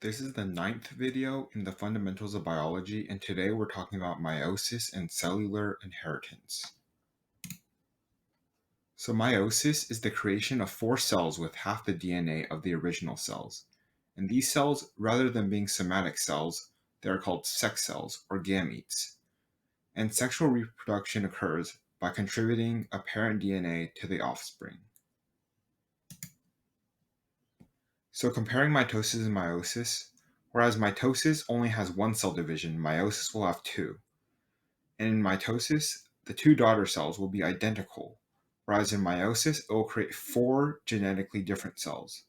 This is the 9th video in the Fundamentals of Biology, and today we're talking about meiosis and cellular inheritance. So meiosis is the creation of 4 cells with half the DNA of the original cells. And these cells, rather than being somatic cells, they are called sex cells or gametes. And sexual reproduction occurs by contributing a parent DNA to the offspring. So comparing mitosis and meiosis, whereas mitosis only has one cell division, meiosis will have 2. And in mitosis, the 2 daughter cells will be identical, whereas in meiosis, it will create 4 genetically different cells.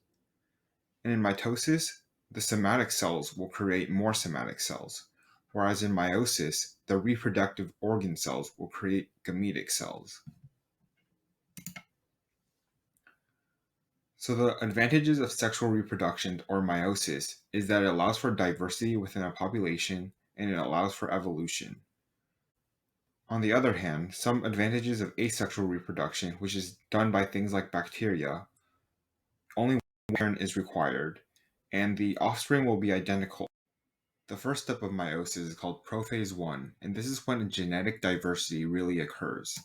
And in mitosis, the somatic cells will create more somatic cells, whereas in meiosis, the reproductive organ cells will create gametic cells. So the advantages of sexual reproduction or meiosis is that it allows for diversity within a population and it allows for evolution. On the other hand, some advantages of asexual reproduction, which is done by things like bacteria, only one parent is required, and the offspring will be identical. The first step of meiosis is called prophase 1, and this is when genetic diversity really occurs.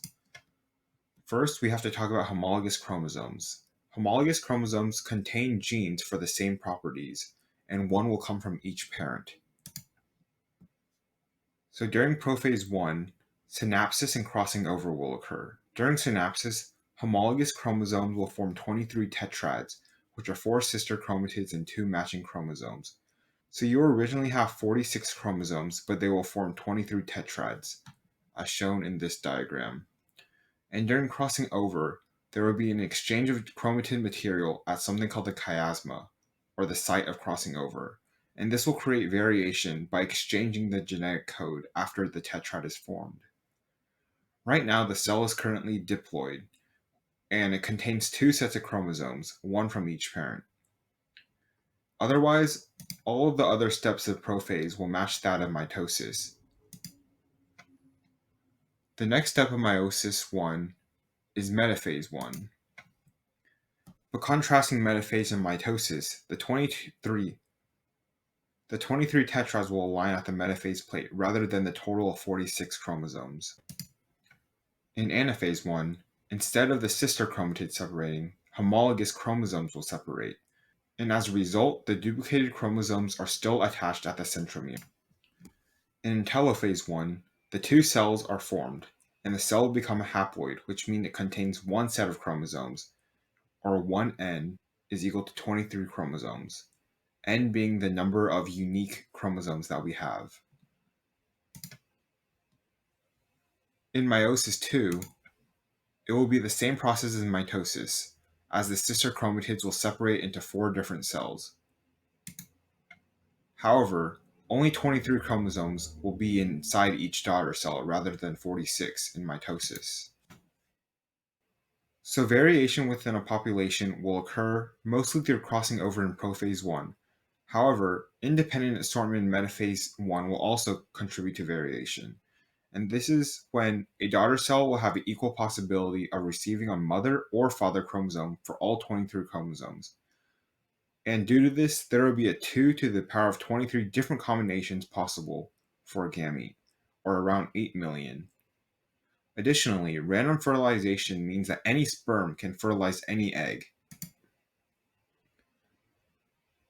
First, we have to talk about homologous chromosomes. Homologous chromosomes contain genes for the same properties, and one will come from each parent. So during prophase 1, synapsis and crossing over will occur. During synapsis, homologous chromosomes will form 23 tetrads, which are 4 sister chromatids and 2 matching chromosomes. So you originally have 46 chromosomes, but they will form 23 tetrads, as shown in this diagram. And during crossing over, there will be an exchange of chromatin material at something called the chiasma, or the site of crossing over. And this will create variation by exchanging the genetic code after the tetrad is formed. Right now, the cell is currently diploid, and it contains 2 sets of chromosomes, one from each parent. Otherwise, all of the other steps of prophase will match that of mitosis. The next step of meiosis 1 is metaphase 1. But contrasting metaphase and mitosis, the 23 tetrads will align at the metaphase plate rather than the total of 46 chromosomes. In anaphase 1, instead of the sister chromatids separating, homologous chromosomes will separate, and as a result, the duplicated chromosomes are still attached at the centromere. In telophase 1, the 2 cells are formed, and the cell will become a haploid, which means it contains one set of chromosomes, or 1n is equal to 23 chromosomes, n being the number of unique chromosomes that we have. In meiosis 2, it will be the same process as mitosis, as the sister chromatids will separate into 4 different cells. However, only 23 chromosomes will be inside each daughter cell rather than 46 in mitosis. So variation within a population will occur mostly through crossing over in prophase 1. However, independent assortment in metaphase 1 will also contribute to variation. And this is when a daughter cell will have an equal possibility of receiving a mother or father chromosome for all 23 chromosomes. And due to this, there will be a 2 to the power of 23 different combinations possible for a gamete, or around 8 million. Additionally, random fertilization means that any sperm can fertilize any egg.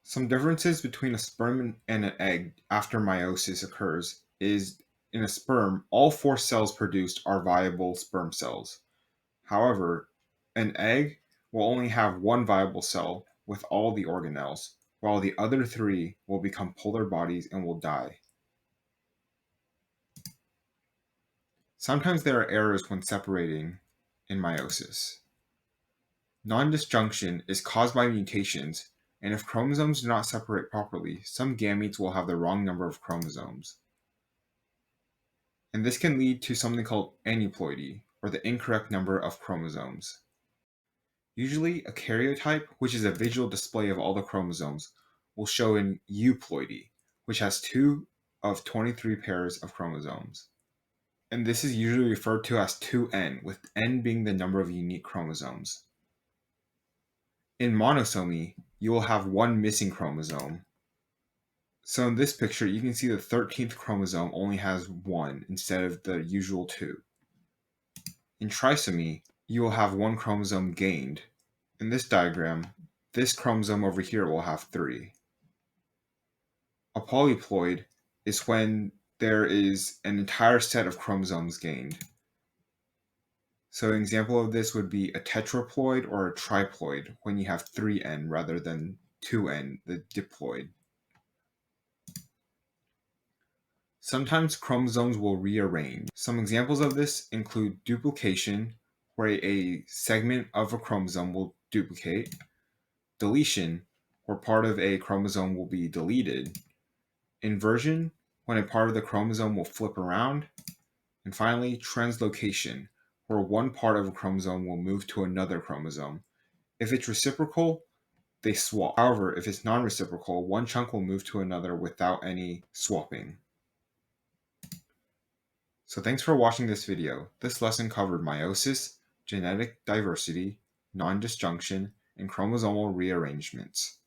Some differences between a sperm and an egg after meiosis occurs is in a sperm, all 4 cells produced are viable sperm cells. However, an egg will only have one viable cell with all the organelles, while the other 3 will become polar bodies and will die. Sometimes there are errors when separating in meiosis. Non-disjunction is caused by mutations, and if chromosomes do not separate properly, some gametes will have the wrong number of chromosomes. And this can lead to something called aneuploidy, or the incorrect number of chromosomes. Usually, a karyotype, which is a visual display of all the chromosomes, will show an euploidy, which has 2 of 23 pairs of chromosomes. And this is usually referred to as 2n, with n being the number of unique chromosomes. In monosomy, you will have one missing chromosome. So in this picture, you can see the 13th chromosome only has 1 instead of the usual 2. In trisomy, you will have 1 chromosome gained. In this diagram, this chromosome over here will have 3. A polyploid is when there is an entire set of chromosomes gained. So an example of this would be a tetraploid or a triploid when you have 3N rather than 2N, the diploid. Sometimes chromosomes will rearrange. Some examples of this include duplication, where a segment of a chromosome will duplicate, deletion, where part of a chromosome will be deleted, inversion, when a part of the chromosome will flip around, and finally, translocation, where one part of a chromosome will move to another chromosome. If it's reciprocal, they swap. However, if it's non-reciprocal, one chunk will move to another without any swapping. So thanks for watching this video. This lesson covered meiosis, genetic diversity, non-disjunction, and chromosomal rearrangements.